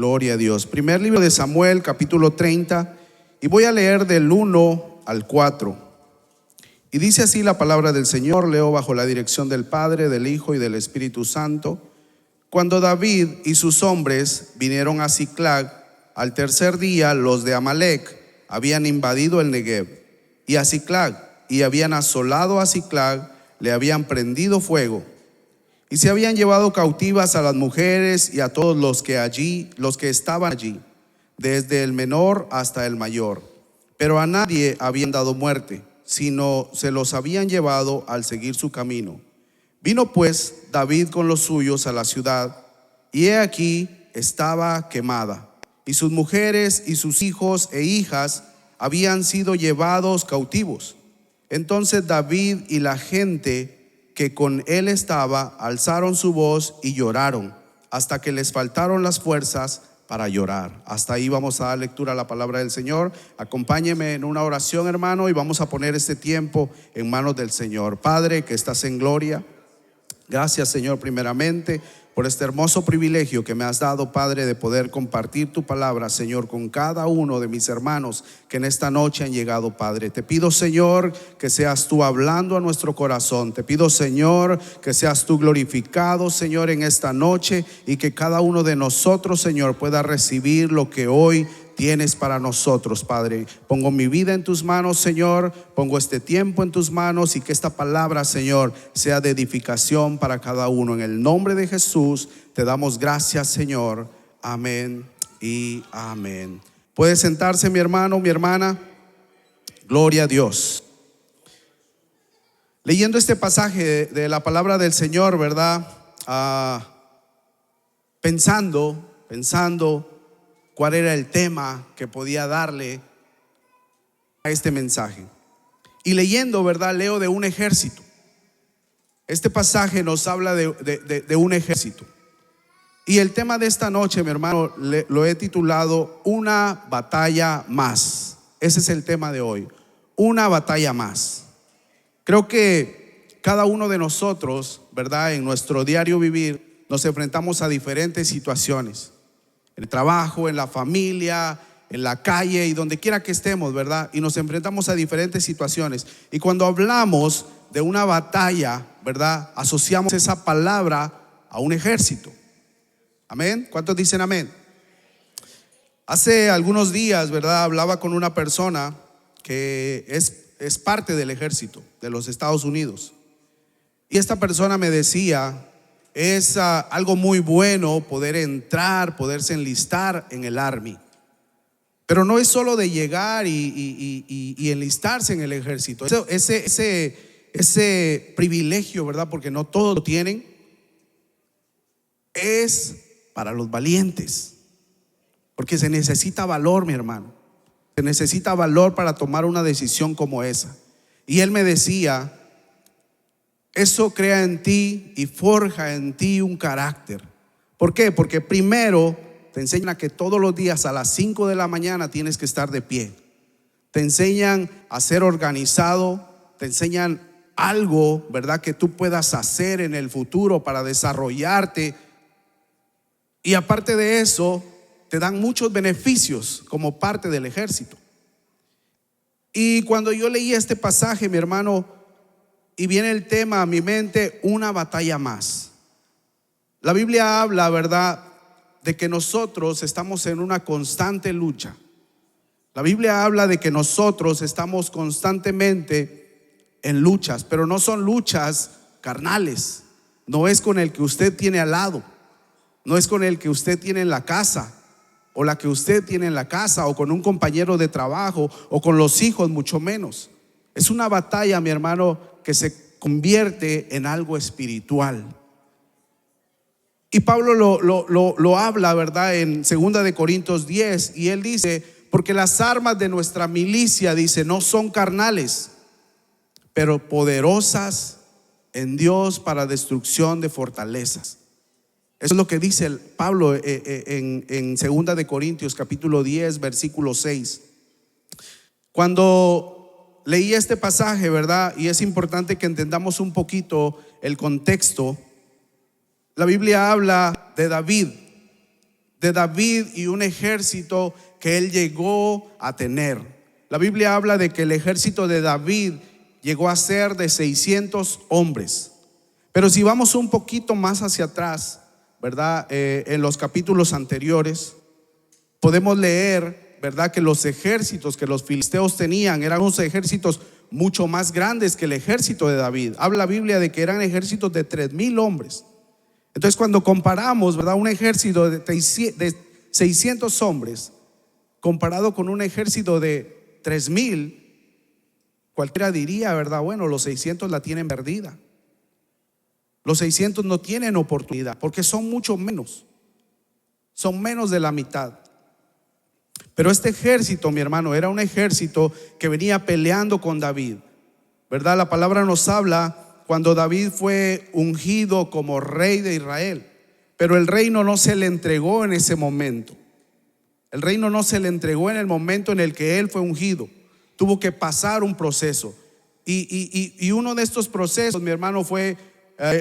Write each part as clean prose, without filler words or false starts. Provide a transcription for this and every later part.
Gloria a Dios. Primer libro de Samuel, capítulo 30, y voy a leer del 1 al 4. Y dice así la palabra del Señor. Leo bajo la dirección del Padre, del Hijo y del Espíritu Santo. Cuando David y sus hombres vinieron a Siclag, al tercer día los de Amalec habían invadido el Negev y a Siclag, y habían asolado a Siclag, le habían prendido fuego, y se habían llevado cautivas a las mujeres y a todos los que estaban allí, desde el menor hasta el mayor. Pero a nadie habían dado muerte, sino se los habían llevado al seguir su camino. Vino pues David con los suyos a la ciudad, y he aquí estaba quemada, y sus mujeres y sus hijos e hijas habían sido llevados cautivos. Entonces David y la gente que con él estaba alzaron su voz y lloraron hasta que les faltaron las fuerzas para llorar. Hasta ahí vamos a dar lectura a la palabra del Señor. Acompáñeme en una oración, hermano, y vamos a poner este tiempo en manos del Señor. Padre, que estás en gloria, gracias, Señor, primeramente por este hermoso privilegio que me has dado, Padre, de poder compartir tu palabra, Señor, con cada uno de mis hermanos que en esta noche han llegado, Padre. Te pido, Señor, que seas tú hablando a nuestro corazón. Te pido, Señor, que seas tú glorificado, Señor, en esta noche, y que cada uno de nosotros, Señor, pueda recibir lo que hoy tienes para nosotros, Padre. Pongo mi vida en tus manos, Señor. Pongo este tiempo en tus manos, y que esta palabra, Señor, sea de edificación para cada uno. En el nombre de Jesús te damos gracias, Señor. Amén y amén. Puede sentarse, mi hermano, mi hermana. Gloria a Dios. Leyendo este pasaje de la palabra del Señor, ¿verdad? Pensando cuál era el tema que podía darle a este mensaje. Y leyendo, ¿verdad? Leo de un ejército. Este pasaje nos habla de un ejército. Y el tema de esta noche, mi hermano, lo he titulado Una batalla más. Ese es el tema de hoy. Una batalla más. Creo que cada uno de nosotros, ¿verdad? En nuestro diario vivir nos enfrentamos a diferentes situaciones. En el trabajo, en la familia, en la calle y donde quiera que estemos, ¿verdad? Y nos enfrentamos a diferentes situaciones. Y cuando hablamos de una batalla, ¿verdad? Asociamos esa palabra a un ejército. Amén. ¿Cuántos dicen amén? Hace algunos días, ¿verdad? Hablaba con una persona que es parte del ejército de los Estados Unidos. Y esta persona me decía: es algo muy bueno poder entrar, poderse enlistar en el Army. Pero no es solo de llegar y enlistarse en el ejército. Ese privilegio, ¿verdad? Porque no todos lo tienen. Es para los valientes. Porque se necesita valor, mi hermano. Se necesita valor para tomar una decisión como esa. Y él me decía: eso crea en ti y forja en ti un carácter. ¿Por qué? Porque primero te enseñan a que todos los días a las 5 de la mañana tienes que estar de pie. Te enseñan a ser organizado. Te enseñan algo, ¿verdad?, que tú puedas hacer en el futuro para desarrollarte. Y aparte de eso, te dan muchos beneficios como parte del ejército. Y cuando yo leí este pasaje, mi hermano, y viene el tema a mi mente: una batalla más. La Biblia habla, ¿verdad?, de que nosotros estamos en una constante lucha. La Biblia habla de que nosotros estamos constantemente en luchas, pero no son luchas carnales. No es con el que usted tiene al lado, no es con el que usted tiene en la casa, o la que usted tiene en la casa, o con un compañero de trabajo, o con los hijos, mucho menos. Es una batalla, mi hermano, que se convierte en algo espiritual. Y Pablo lo habla, ¿verdad?, en 2 de Corintios 10, y él dice: porque las armas de nuestra milicia, dice, no son carnales, pero poderosas en Dios para destrucción de fortalezas. Eso es lo que dice Pablo en 2 de Corintios capítulo 10, versículo 6. Cuando leí este pasaje, ¿verdad?, y es importante que entendamos un poquito el contexto. La Biblia habla de David, de David y un ejército que él llegó a tener. La Biblia habla de que el ejército de David llegó a ser de 600 hombres. Pero si vamos un poquito más hacia atrás, ¿verdad? En los capítulos anteriores, podemos leer, ¿verdad?, que los ejércitos que los filisteos tenían eran unos ejércitos mucho más grandes que el ejército de David. Habla la Biblia de que eran ejércitos de 3,000 hombres. Entonces, cuando comparamos, ¿verdad?, un ejército de 600 hombres comparado con un ejército de 3,000, cualquiera diría, ¿verdad?, bueno, los 600 la tienen perdida. Los 600 no tienen oportunidad porque son mucho menos. Son menos de la mitad. Pero este ejército, mi hermano, era un ejército que venía peleando con David, ¿verdad? La palabra nos habla cuando David fue ungido como rey de Israel, pero el reino no se le entregó en ese momento. El reino no se le entregó en el momento en el que él fue ungido. Tuvo que pasar un proceso. Y uno de estos procesos, mi hermano, fue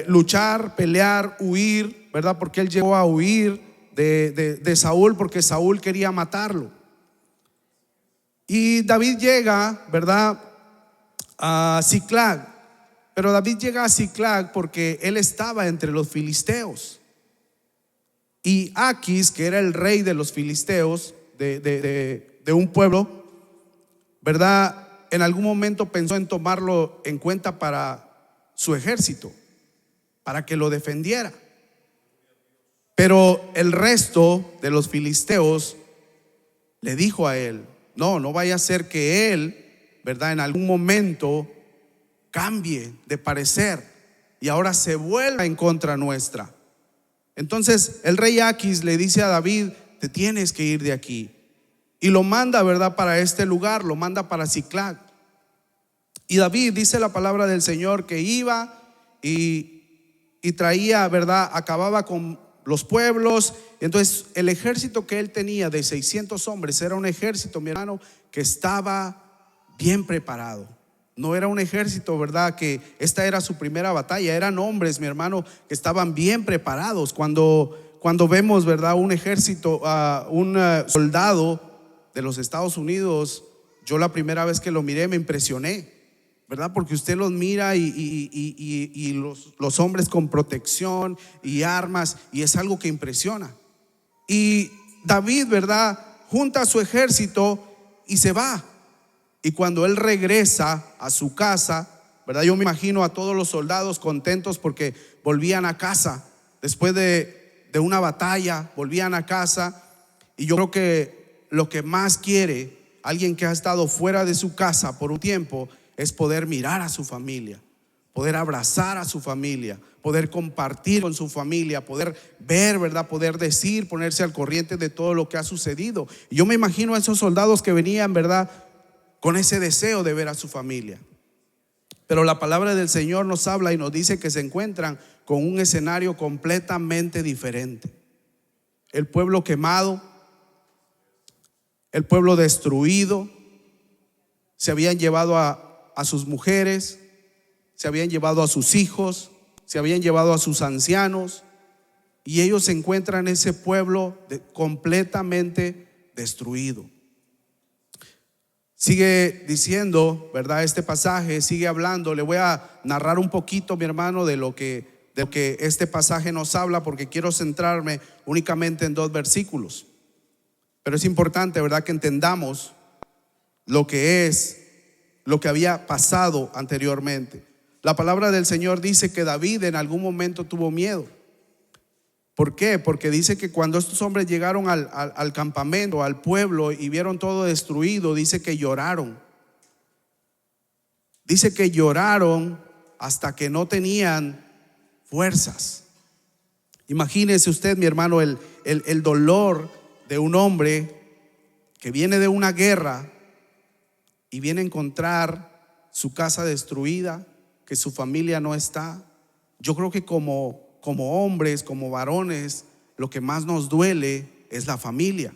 luchar, pelear, huir, ¿verdad? Porque él llegó a huir de Saúl porque Saúl quería matarlo. Y David llega, ¿verdad?, a Ziklag. Pero David llega a Ziklag porque él estaba entre los filisteos. Y Aquis, que era el rey de los filisteos, de un pueblo, ¿verdad?, en algún momento pensó en tomarlo en cuenta para su ejército, para que lo defendiera. Pero el resto de los filisteos le dijo a él: no vaya a ser que él, ¿verdad?, en algún momento cambie de parecer y ahora se vuelva en contra nuestra. Entonces el rey Aquis le dice a David: te tienes que ir de aquí. Y lo manda, ¿verdad?, para este lugar, lo manda para Ziklag. Y David, dice la palabra del Señor, que iba y traía, ¿verdad?, acababa con los pueblos. Entonces el ejército que él tenía de 600 hombres era un ejército, mi hermano, que estaba bien preparado. No era un ejército, ¿verdad?, que esta era su primera batalla. Eran hombres, mi hermano, que estaban bien preparados. Cuando vemos, ¿verdad?, un ejército, un soldado de los Estados Unidos, yo la primera vez que lo miré me impresioné, ¿verdad? Porque usted los mira y los hombres con protección y armas, y es algo que impresiona. Y David, ¿verdad?, junta a su ejército y se va. Y cuando él regresa a su casa, ¿verdad?, yo me imagino a todos los soldados contentos porque volvían a casa después de una batalla, volvían a casa. Y yo creo que lo que más quiere alguien que ha estado fuera de su casa por un tiempo es poder mirar a su familia, poder abrazar a su familia, poder compartir con su familia, poder ver, ¿verdad?, poder decir, ponerse al corriente de todo lo que ha sucedido. Y yo me imagino a esos soldados que venían, ¿verdad?, con ese deseo de ver a su familia. Pero la palabra del Señor nos habla y nos dice que se encuentran con un escenario completamente diferente. El pueblo quemado, el pueblo destruido. Se habían llevado a sus mujeres, se habían llevado a sus hijos, se habían llevado a sus ancianos, y ellos se encuentran en ese pueblo completamente destruido. Sigue diciendo, ¿verdad?, este pasaje sigue hablando. Le voy a narrar un poquito, mi hermano, de lo que este pasaje nos habla, porque quiero centrarme únicamente en 2 versículos. Pero es importante, ¿verdad?, que entendamos lo que había pasado anteriormente. La palabra del Señor dice que David en algún momento tuvo miedo. ¿Por qué? Porque dice que cuando estos hombres llegaron al campamento, al pueblo, y vieron todo destruido, dice que lloraron. Dice que lloraron hasta que no tenían fuerzas. Imagínese usted, mi hermano, el dolor de un hombre que viene de una guerra y viene a encontrar su casa destruida, que su familia no está. Yo creo que como hombres, como varones, lo que más nos duele es la familia.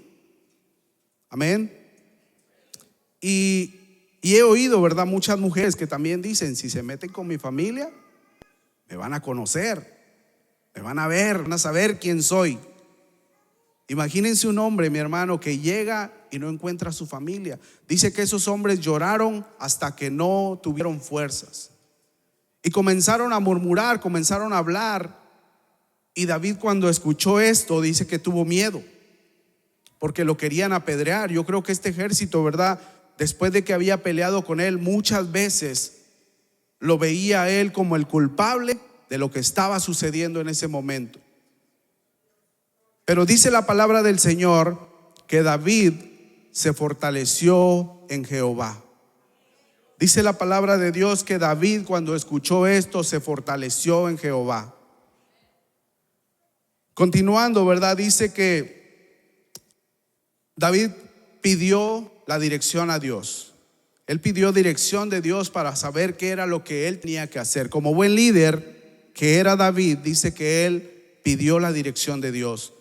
Amén. Y he oído, ¿verdad?, muchas mujeres que también dicen: si se meten con mi familia, me van a conocer, me van a ver, van a saber quién soy. Imagínense un hombre, mi hermano, que llega y no encuentra a su familia. Dice que esos hombres lloraron hasta que no tuvieron fuerzas. Y comenzaron a murmurar, comenzaron a hablar. Y David, cuando escuchó esto, dice que tuvo miedo, porque lo querían apedrear. Yo creo que este ejército, ¿verdad?, después de que había peleado con él muchas veces, lo veía a él como el culpable de lo que estaba sucediendo en ese momento. Pero dice la palabra del Señor que David se fortaleció en Jehová. Dice la palabra de Dios que David, cuando escuchó esto, se fortaleció en Jehová. Continuando, ¿verdad?, dice que David pidió la dirección a Dios. Él pidió dirección de Dios para saber qué era lo que él tenía que hacer. Como buen líder que era David, dice que él pidió la dirección de Dios.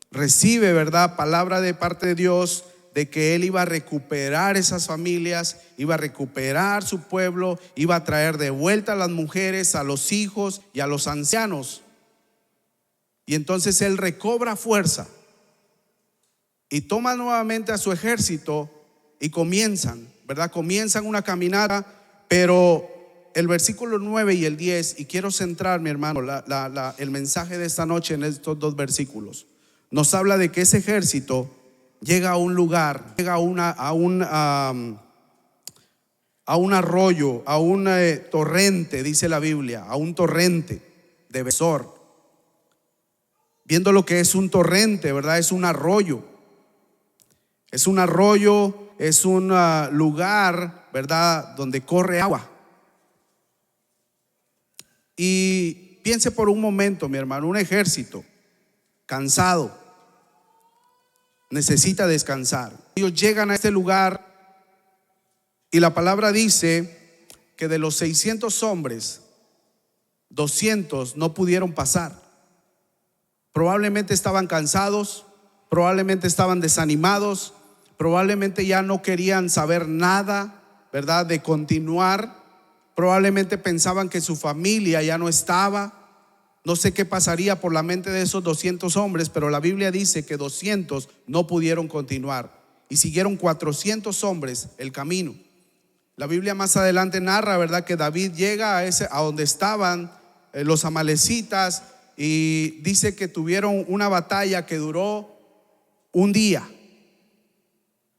Recibe, ¿verdad?, palabra de parte de Dios de que él iba a recuperar esas familias, iba a recuperar su pueblo, iba a traer de vuelta a las mujeres, a los hijos y a los ancianos. Y entonces él recobra fuerza y toma nuevamente a su ejército y comienzan, ¿verdad? Comienzan una caminata, pero el versículo 9 y el 10, y quiero centrar, mi hermano, el mensaje de esta noche en estos dos versículos, nos habla de que ese ejército llega a un lugar, llega a un arroyo, a un torrente, dice la Biblia, a un torrente de Besor. Viendo lo que es un torrente, ¿verdad? Es un arroyo. Es un arroyo, es un lugar, ¿verdad?, donde corre agua. Y piense por un momento, mi hermano, un ejército cansado necesita descansar. Ellos llegan a este lugar y la palabra dice que de los 600 hombres, 200 no pudieron pasar. Probablemente estaban cansados, probablemente estaban desanimados, probablemente ya no querían saber nada, ¿verdad?, de continuar. Probablemente pensaban que su familia ya no estaba. No sé qué pasaría por la mente de esos 200 hombres, pero la Biblia dice que 200 no pudieron continuar y siguieron 400 hombres el camino. La Biblia más adelante narra, ¿verdad?, que David llega a donde estaban los amalecitas, y dice que tuvieron una batalla que duró un día.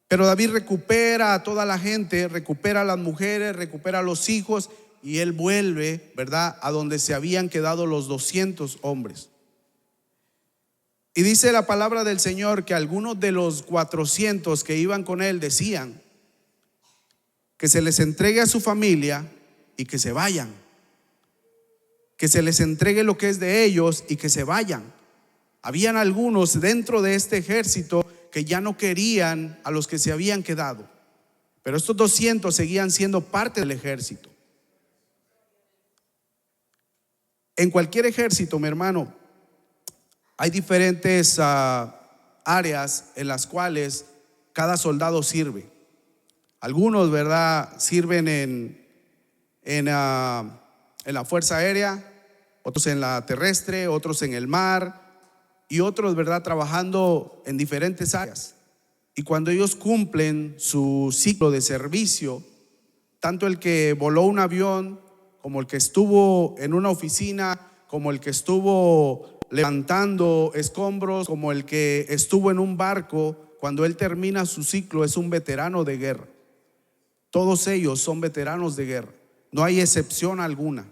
Pero David recupera a toda la gente, recupera a las mujeres, recupera a los hijos, y él vuelve, ¿verdad?, a donde se habían quedado los 200 hombres. Y dice la palabra del Señor que algunos de los 400 que iban con él decían que se les entregue a su familia y que se vayan, que se les entregue lo que es de ellos y que se vayan. Habían algunos dentro de este ejército que ya no querían a los que se habían quedado, pero estos 200 seguían siendo parte del ejército. En cualquier ejército, mi hermano, hay diferentes áreas en las cuales cada soldado sirve. Algunos, ¿verdad?, sirven en la fuerza aérea, otros en la terrestre, otros en el mar, y otros, ¿verdad?, trabajando en diferentes áreas. Y cuando ellos cumplen su ciclo de servicio, tanto el que voló un avión, como el que estuvo en una oficina, como el que estuvo levantando escombros, como el que estuvo en un barco, cuando él termina su ciclo es un veterano de guerra. Todos ellos son veteranos de guerra, no hay excepción alguna.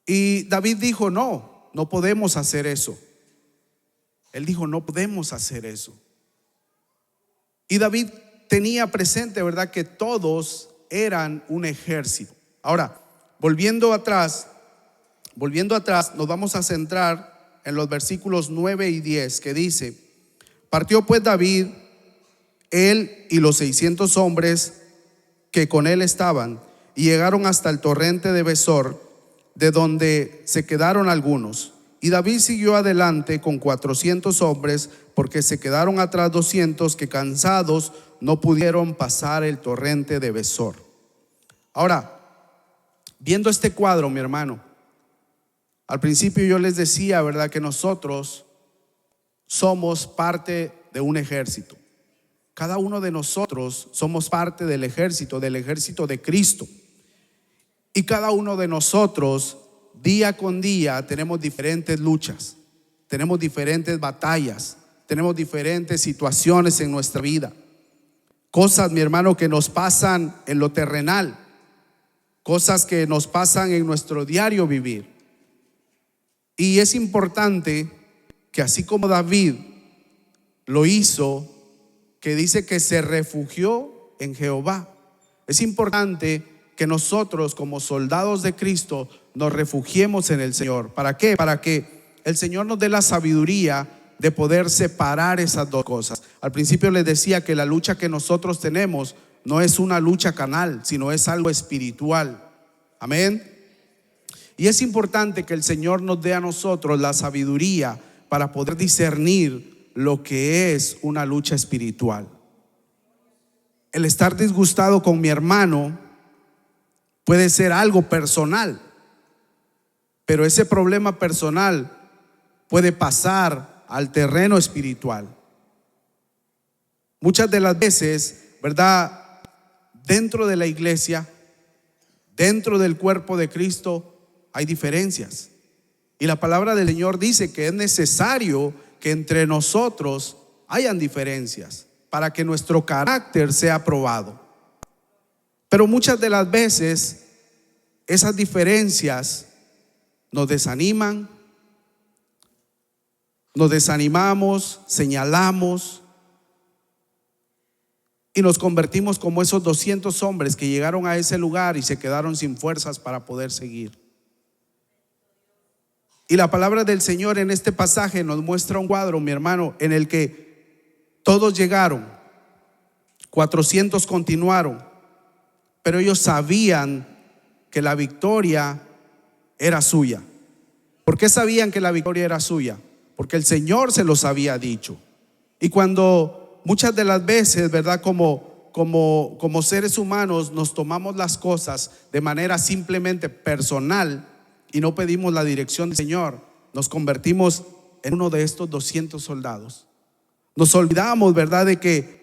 Y David dijo, no podemos hacer eso. Él dijo, no podemos hacer eso. Y David tenía presente, ¿verdad?, que todos eran un ejército. Ahora, volviendo atrás, nos vamos a centrar en los versículos 9 y 10, que dice: partió pues David, él y los 600 hombres que con él estaban, y llegaron hasta el torrente de Besor, de donde se quedaron algunos. Y David siguió adelante con 400 hombres, porque se quedaron atrás 200 que, cansados, no pudieron pasar el torrente de Besor. Ahora, viendo este cuadro, mi hermano, al principio yo les decía, ¿verdad?, que nosotros somos parte de un ejército. Cada uno de nosotros somos parte del ejército de Cristo. Y cada uno de nosotros, día con día, tenemos diferentes luchas, tenemos diferentes batallas, tenemos diferentes situaciones en nuestra vida. Cosas, mi hermano, que nos pasan en lo terrenal, cosas que nos pasan en nuestro diario vivir. Y es importante que así como David lo hizo, que dice que se refugió en Jehová, es importante que nosotros como soldados de Cristo nos refugiemos en el Señor. ¿Para qué? Para que el Señor nos dé la sabiduría de poder separar esas dos cosas. Al principio les decía que la lucha que nosotros tenemos no es una lucha carnal, sino es algo espiritual. Amén. Y es importante que el Señor nos dé a nosotros la sabiduría para poder discernir lo que es una lucha espiritual. El estar disgustado con mi hermano puede ser algo personal, pero ese problema personal puede pasar al terreno espiritual. Muchas de las veces, ¿verdad?, dentro de la iglesia, dentro del cuerpo de Cristo, hay diferencias. Y la palabra del Señor dice que es necesario que entre nosotros hayan diferencias para que nuestro carácter sea probado. Pero muchas de las veces esas diferencias nos desaniman, nos desanimamos, señalamos y nos convertimos como esos 200 hombres que llegaron a ese lugar y se quedaron sin fuerzas para poder seguir. Y la palabra del Señor en este pasaje nos muestra un cuadro, mi hermano, en el que todos llegaron, 400 continuaron, pero ellos sabían que la victoria era suya. ¿Por qué sabían que la victoria era suya? Porque el Señor se los había dicho. Y cuando muchas de las veces, ¿verdad?, como seres humanos nos tomamos las cosas de manera simplemente personal y no pedimos la dirección del Señor, nos convertimos en uno de estos 200 soldados. Nos olvidamos, ¿verdad?, de que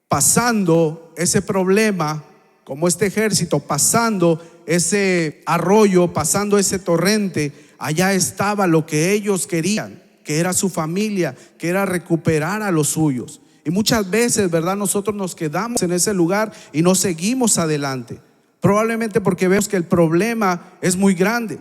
pasando ese problema, como este ejército, pasando ese arroyo, pasando ese torrente, allá estaba lo que ellos querían, que era su familia, que era recuperar a los suyos. Y muchas veces, ¿verdad?, nosotros nos quedamos en ese lugar y no seguimos adelante. Probablemente porque vemos que el problema es muy grande,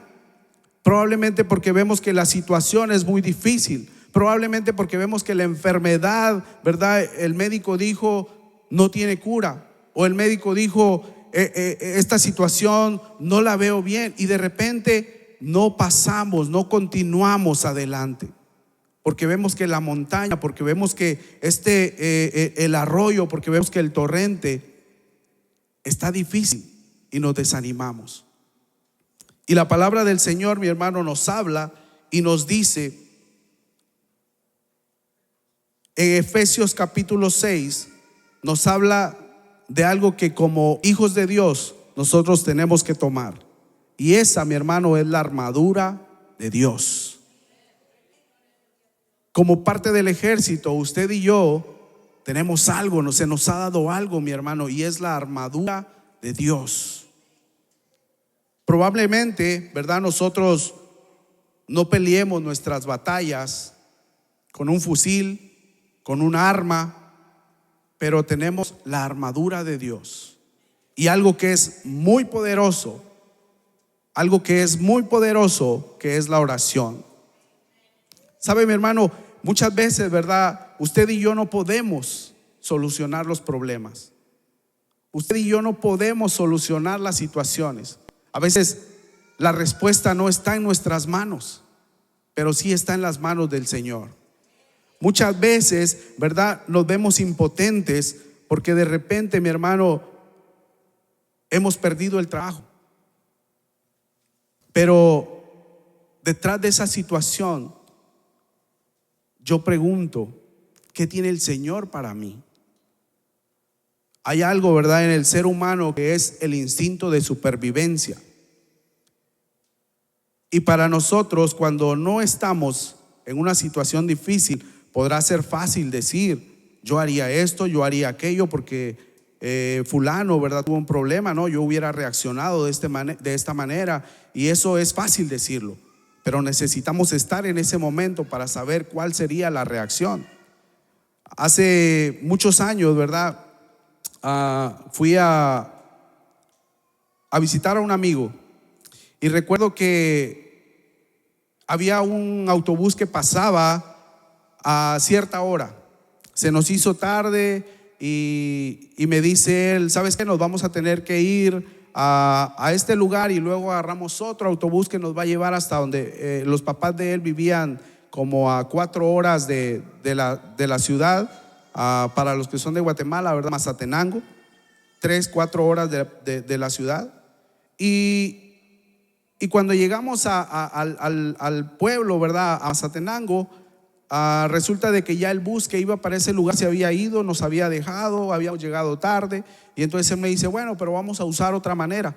probablemente porque vemos que la situación es muy difícil, probablemente porque vemos que la enfermedad, ¿verdad?, el médico dijo no tiene cura, o el médico dijo esta situación no la veo bien, y de repente no pasamos, no continuamos adelante, porque vemos que la montaña, porque vemos que el arroyo, porque vemos que el torrente está difícil y nos desanimamos. Y la palabra del Señor, mi hermano, nos habla y nos dice en Efesios capítulo 6, nos habla de algo que como hijos de Dios nosotros tenemos que tomar. Y esa, mi hermano, es la armadura de Dios. Como parte del ejército, usted y yo tenemos algo, se nos ha dado algo, mi hermano, y es la armadura de Dios. Probablemente, ¿verdad?, nosotros no peleemos nuestras batallas con un fusil, con un arma, pero tenemos la armadura de Dios. Y algo que es muy poderoso, que es la oración. ¿Sabe, mi hermano? Muchas veces, ¿verdad?, usted y yo no podemos solucionar los problemas. Usted y yo no podemos solucionar las situaciones. A veces la respuesta no está en nuestras manos, pero sí está en las manos del Señor. Muchas veces, ¿verdad?, nos vemos impotentes porque de repente, mi hermano, hemos perdido el trabajo. Pero detrás de esa situación, yo pregunto, ¿qué tiene el Señor para mí? Hay algo, ¿verdad?, en el ser humano que es el instinto de supervivencia. Y para nosotros, cuando no estamos en una situación difícil, podrá ser fácil decir: yo haría esto, yo haría aquello, porque fulano, ¿verdad?, tuvo un problema, no, yo hubiera reaccionado de esta manera. Y eso es fácil decirlo, pero necesitamos estar en ese momento para saber cuál sería la reacción. Hace muchos años, ¿verdad?, fui a visitar a un amigo, y recuerdo que había un autobús que pasaba a cierta hora. Se nos hizo tarde y me dice él: ¿sabes qué? Nos vamos a tener que ir a este lugar, y luego agarramos otro autobús que nos va a llevar hasta donde los papás de él vivían, como a 4 horas de la ciudad. Para los que son de Guatemala, ¿verdad?, Mazatenango, 3-4 horas de la ciudad. Y cuando llegamos al pueblo, ¿verdad?, a Mazatenango, resulta de que ya el bus que iba para ese lugar se había ido, nos había dejado, habíamos llegado tarde. Y entonces él me dice: bueno, pero vamos a usar otra manera.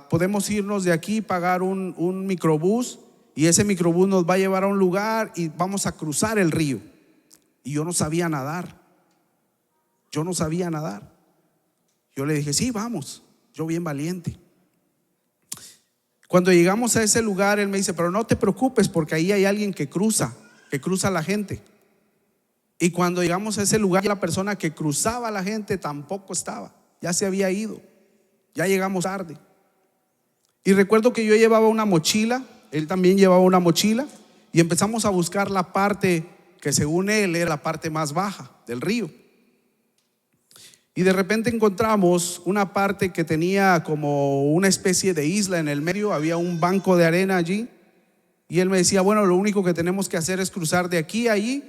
Podemos irnos de aquí, pagar un microbús, y ese microbús nos va a llevar a un lugar y vamos a cruzar el río. Y yo no sabía nadar. Yo le dije: sí, vamos. Yo bien valiente. Cuando llegamos a ese lugar, él me dice: pero no te preocupes, porque ahí hay alguien que cruza la gente. Y cuando llegamos a ese lugar, la persona que cruzaba a la gente tampoco estaba, ya se había ido, ya llegamos tarde. Y recuerdo que yo llevaba una mochila, él también llevaba una mochila, y empezamos a buscar la parte que según él era la parte más baja del río. Y de repente encontramos una parte que tenía como una especie de isla en el medio, había un banco de arena allí. Y él me decía: bueno, lo único que tenemos que hacer es cruzar de aquí a allí,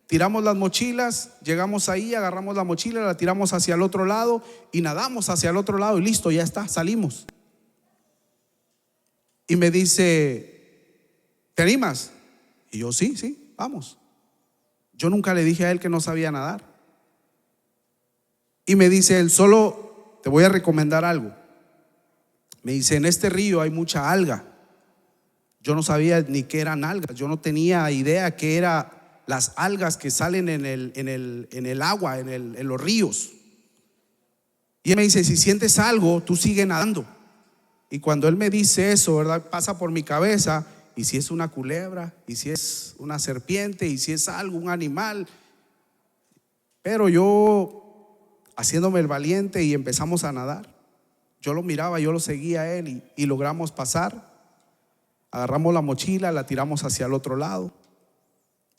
tiramos las mochilas, llegamos ahí, agarramos la mochila, la tiramos hacia el otro lado y nadamos hacia el otro lado, y listo, ya está, salimos. Y me dice: ¿te animas? Y yo: sí, vamos. Yo nunca le dije a él que no sabía nadar. Y me dice él: solo te voy a recomendar algo. Me dice: en este río hay mucha alga. Yo no sabía ni qué eran algas, yo no tenía idea qué eran las algas que salen en el agua, en los ríos. Y él me dice: si sientes algo, tú sigue nadando. Y cuando él me dice eso, ¿verdad?, pasa por mi cabeza: ¿y si es una culebra? ¿Y si es una serpiente? ¿Y si es algo, un animal? Pero yo, haciéndome el valiente, y empezamos a nadar. Yo lo miraba, yo lo seguía a él, y logramos pasar. Agarramos la mochila, la tiramos hacia el otro lado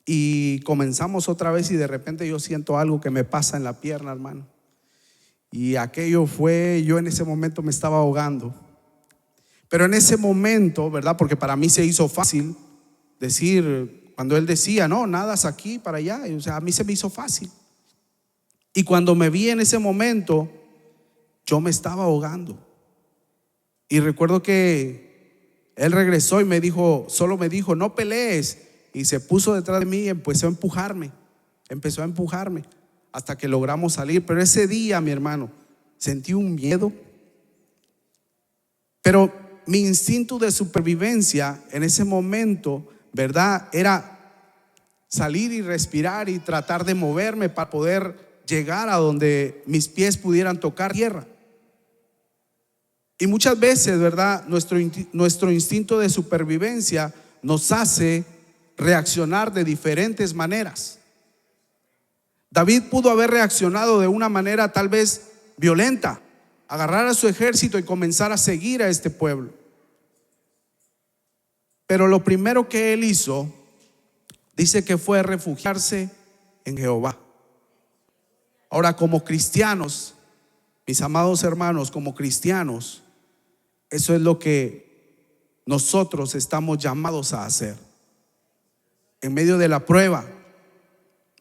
y comenzamos otra vez. Y de repente yo siento algo que me pasa en la pierna, hermano. Y aquello fue, yo en ese momento me estaba ahogando. Pero en ese momento, ¿verdad?, porque para mí se hizo fácil decir, cuando él decía: no, nadas aquí para allá, o sea, a mí se me hizo fácil. Y cuando me vi en ese momento, yo me estaba ahogando. Y recuerdo que él regresó y me dijo, solo me dijo: no pelees. Y se puso detrás de mí y empezó a empujarme hasta que logramos salir. Pero ese día, mi hermano, sentí un miedo. Pero mi instinto de supervivencia en ese momento, ¿verdad?, era salir y respirar y tratar de moverme para poder llegar a donde mis pies pudieran tocar tierra. Y muchas veces, ¿verdad?, nuestro instinto de supervivencia nos hace reaccionar de diferentes maneras. David pudo haber reaccionado de una manera tal vez violenta, agarrar a su ejército y comenzar a seguir a este pueblo. Pero lo primero que él hizo, dice que fue refugiarse en Jehová. Ahora, como cristianos, mis amados hermanos, como cristianos, eso es lo que nosotros estamos llamados a hacer. En medio de la prueba,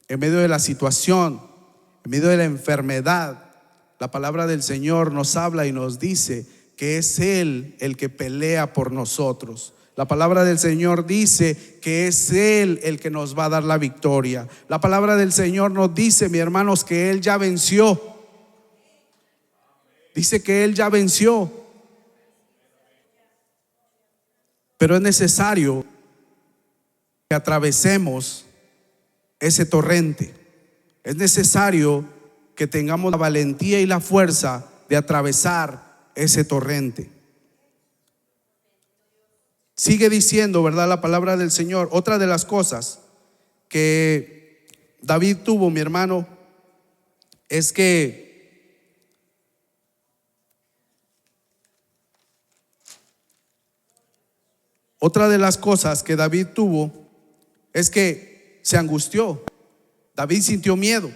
en medio de la situación, en medio de la enfermedad, la palabra del Señor nos habla y nos dice que es Él el que pelea por nosotros. La palabra del Señor dice que es Él el que nos va a dar la victoria. La palabra del Señor nos dice, mis hermanos, que Él ya venció. Dice que Él ya venció. Pero es necesario que atravesemos ese torrente. Es necesario que tengamos la valentía y la fuerza de atravesar ese torrente. Sigue diciendo, ¿verdad?, la palabra del Señor. Otra de las cosas que David tuvo, mi hermano, es que se angustió. David sintió miedo.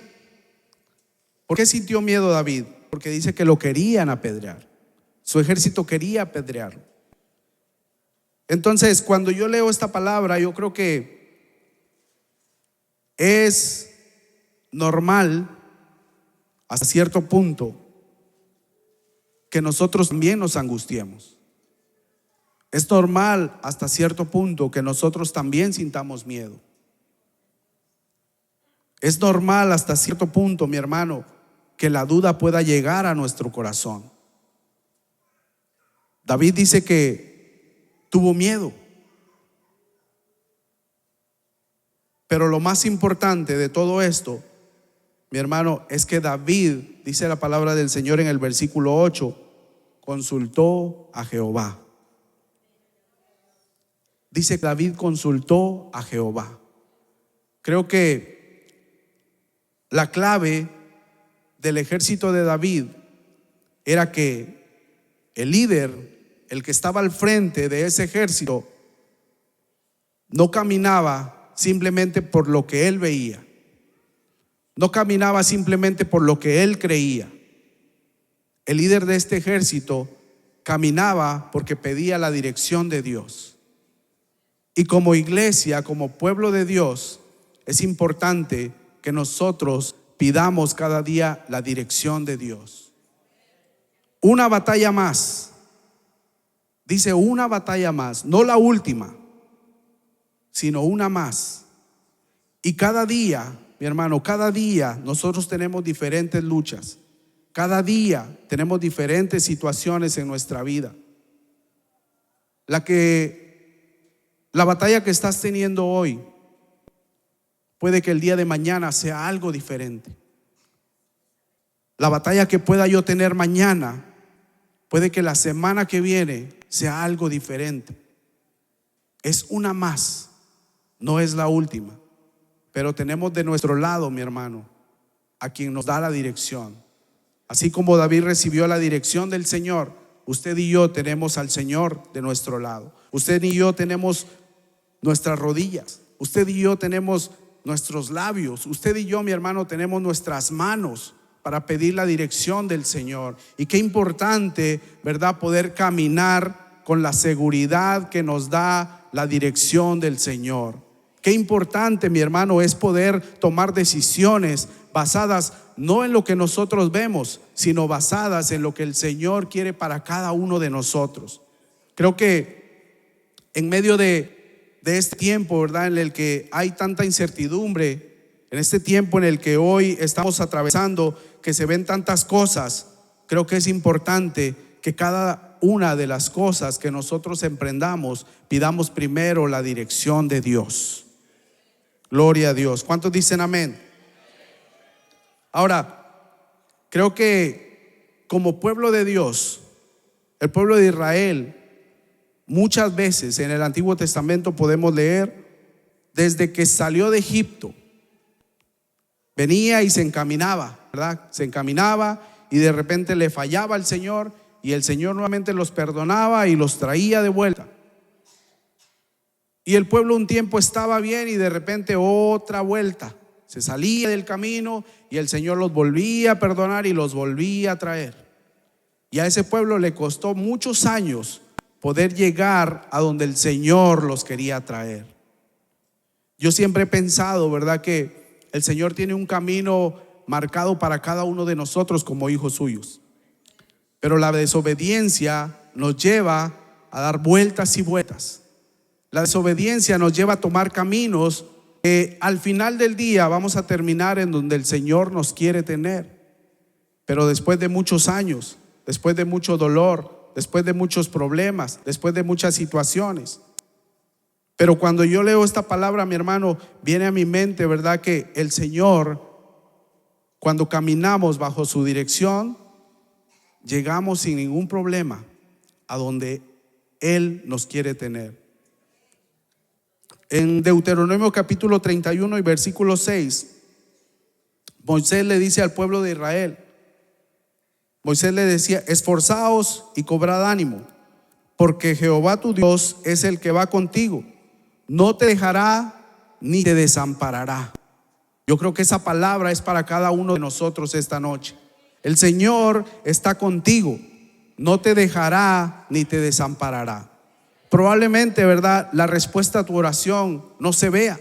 ¿Por qué sintió miedo David? Porque dice que lo querían apedrear. Su ejército quería apedrearlo. Entonces, cuando yo leo esta palabra, yo creo que es normal hasta cierto punto que nosotros también nos angustiemos. Es normal hasta cierto punto que nosotros también sintamos miedo. Es normal hasta cierto punto, mi hermano, que la duda pueda llegar a nuestro corazón. David dice que tuvo miedo. Pero lo más importante de todo esto, mi hermano, es que David, dice la palabra del Señor en el versículo 8, consultó a Jehová. Dice que David consultó a Jehová. Creo que la clave del ejército de David era que el líder, el que estaba al frente de ese ejército, no caminaba simplemente por lo que él veía, no caminaba simplemente por lo que él creía. El líder de este ejército caminaba porque pedía la dirección de Dios. Y como iglesia, como pueblo de Dios, es importante que nosotros pidamos cada día la dirección de Dios. Una batalla más. Dice una batalla más, no la última, sino una más. Y cada día, mi hermano, cada día nosotros tenemos diferentes luchas. Cada día tenemos diferentes situaciones en nuestra vida. La batalla que estás teniendo hoy puede que el día de mañana sea algo diferente. La batalla que pueda yo tener mañana puede que la semana que viene sea algo diferente. Es una más, no es la última. Pero tenemos de nuestro lado, mi hermano, a quien nos da la dirección. Así como David recibió la dirección del Señor, usted y yo tenemos al Señor de nuestro lado. Usted y yo tenemos nuestras rodillas. Usted y yo tenemos nuestros labios. Usted y yo, mi hermano, tenemos nuestras manos para pedir la dirección del Señor. Y qué importante, ¿verdad?, poder caminar con la seguridad que nos da la dirección del Señor. Qué importante, mi hermano, es poder tomar decisiones basadas no en lo que nosotros vemos, sino basadas en lo que el Señor quiere para cada uno de nosotros. Creo que en medio de este tiempo, ¿verdad?, en el que hay tanta incertidumbre, en este tiempo en el que hoy estamos atravesando, que se ven tantas cosas, creo que es importante que cada una de las cosas que nosotros emprendamos, pidamos primero la dirección de Dios. Gloria a Dios. ¿Cuántos dicen amén? Ahora, creo que como pueblo de Dios, el pueblo de Israel, muchas veces en el Antiguo Testamento podemos leer, desde que salió de Egipto, venía y se encaminaba, ¿verdad? Se encaminaba y de repente le fallaba al Señor y el Señor nuevamente los perdonaba y los traía de vuelta. Y el pueblo un tiempo estaba bien y de repente otra vuelta. Se salía del camino y el Señor los volvía a perdonar y los volvía a traer. Y a ese pueblo le costó muchos años poder llegar a donde el Señor los quería traer. Yo siempre he pensado, ¿verdad?, que el Señor tiene un camino marcado para cada uno de nosotros como hijos suyos. Pero la desobediencia nos lleva a dar vueltas y vueltas. La desobediencia nos lleva a tomar caminos que al final del día vamos a terminar en donde el Señor nos quiere tener. Pero después de muchos años, después de mucho dolor, después de muchos problemas, después de muchas situaciones. Pero cuando yo leo esta palabra, mi hermano, viene a mi mente, ¿verdad? Que el Señor, cuando caminamos bajo su dirección, llegamos sin ningún problema a donde Él nos quiere tener. En Deuteronomio capítulo 31 y versículo 6, Moisés le dice al pueblo de Israel, Moisés le decía: esforzaos y cobrad ánimo, porque Jehová tu Dios es el que va contigo, no te dejará ni te desamparará. Yo creo que esa palabra es para cada uno de nosotros esta noche. El Señor está contigo, no te dejará ni te desamparará. Probablemente, ¿verdad?, la respuesta a tu oración no se vea.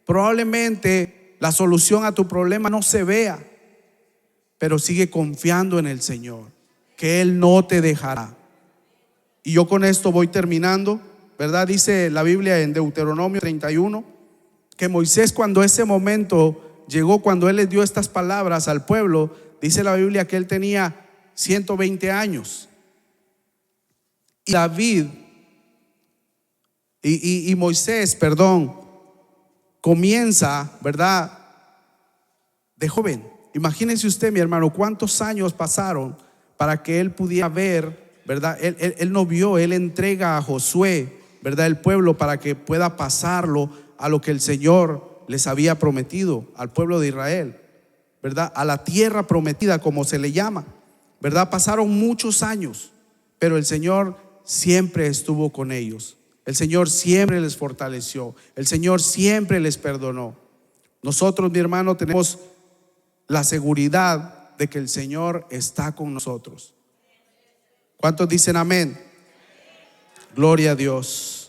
Probablemente la solución a tu problema no se vea. Pero sigue confiando en el Señor, que Él no te dejará. Y yo con esto voy terminando, ¿verdad? Dice la Biblia en Deuteronomio 31 que Moisés, cuando ese momento llegó, cuando él les dio estas palabras al pueblo, dice la Biblia que él tenía 120 años. Y David y Moisés, perdón, comienza, ¿verdad?, de joven. Imagínense usted, mi hermano, cuántos años pasaron para que él pudiera ver, ¿verdad? Él no vio, él entrega a Josué, ¿verdad?, el pueblo para que pueda pasarlo a lo que el Señor les había prometido al pueblo de Israel, ¿verdad?, a la tierra prometida, como se le llama, ¿verdad? Pasaron muchos años, pero el Señor siempre estuvo con ellos. El Señor siempre les fortaleció. El Señor siempre les perdonó. Nosotros, mi hermano, tenemos la seguridad de que el Señor está con nosotros. ¿Cuántos dicen amén? Gloria a Dios.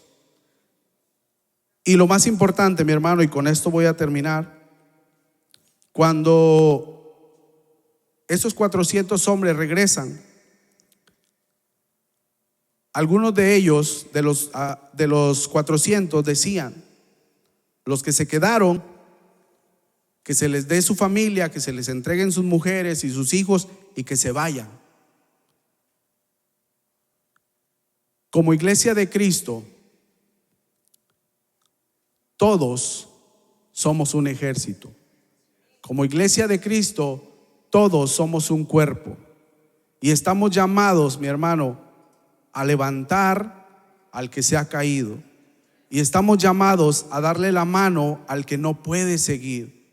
Y lo más importante, mi hermano, y con esto voy a terminar, cuando esos 400 hombres regresan, algunos de ellos, de los 400, decían, los que se quedaron, que se les dé su familia, que se les entreguen sus mujeres y sus hijos y que se vayan. Como iglesia de Cristo, todos somos un ejército. Como iglesia de Cristo, todos somos un cuerpo. Y estamos llamados, mi hermano, a levantar al que se ha caído. Y estamos llamados a darle la mano al que no puede seguir.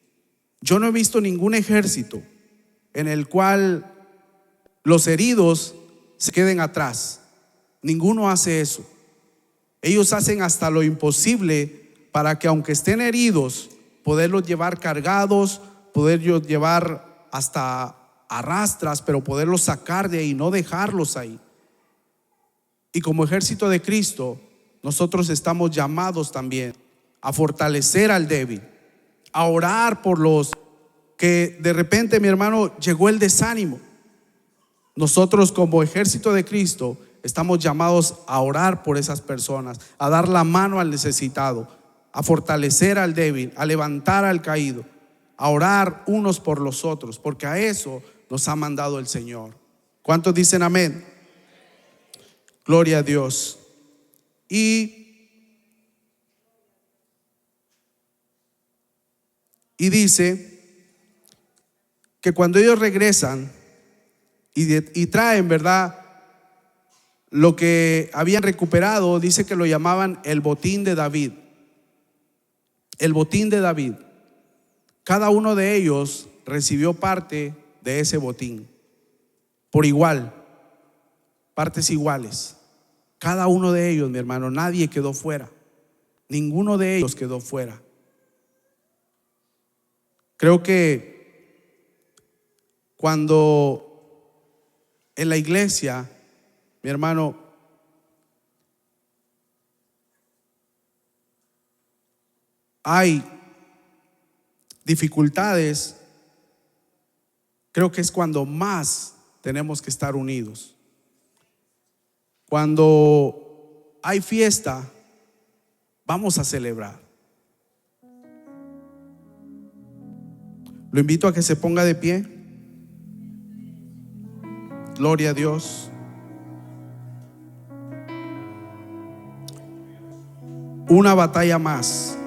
Yo no he visto ningún ejército en el cual los heridos se queden atrás. Ninguno hace eso. Ellos hacen hasta lo imposible para que, aunque estén heridos, poderlos llevar cargados, poderlos llevar hasta arrastras, pero poderlos sacar de ahí, no dejarlos ahí. Y como ejército de Cristo, nosotros estamos llamados también a fortalecer al débil, a orar por los que de repente, mi hermano, llegó el desánimo. Nosotros como ejército de Cristo estamos llamados a orar por esas personas, a dar la mano al necesitado, a fortalecer al débil, a levantar al caído, a orar unos por los otros, porque a eso nos ha mandado el Señor. ¿Cuántos dicen amén? Gloria a Dios. Y dice que cuando ellos regresan y traen, ¿verdad?, lo que habían recuperado, dice que lo llamaban el botín de David. El botín de David. Cada uno de ellos recibió parte de ese botín por igual, partes iguales. Cada uno de ellos, mi hermano, nadie quedó fuera. Ninguno de ellos quedó fuera. Creo que cuando en la iglesia, mi hermano, hay dificultades, creo que es cuando más tenemos que estar unidos. Cuando hay fiesta, vamos a celebrar. Lo invito a que se ponga de pie. Gloria a Dios. una batalla más.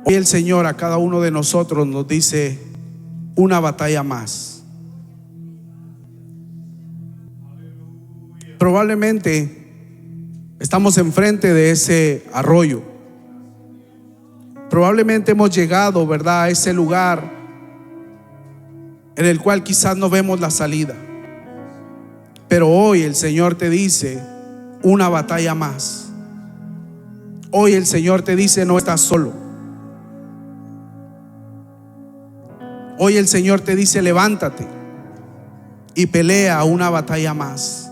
Hoy el Señor a cada uno de nosotros nos dice: una batalla más. Probablemente estamos enfrente de ese arroyo. Probablemente hemos llegado, ¿verdad?, a ese lugar en el cual quizás no vemos la salida. Pero hoy el Señor te dice: una batalla más. Hoy el Señor te dice: no estás solo. Hoy el Señor te dice: levántate y pelea una batalla más.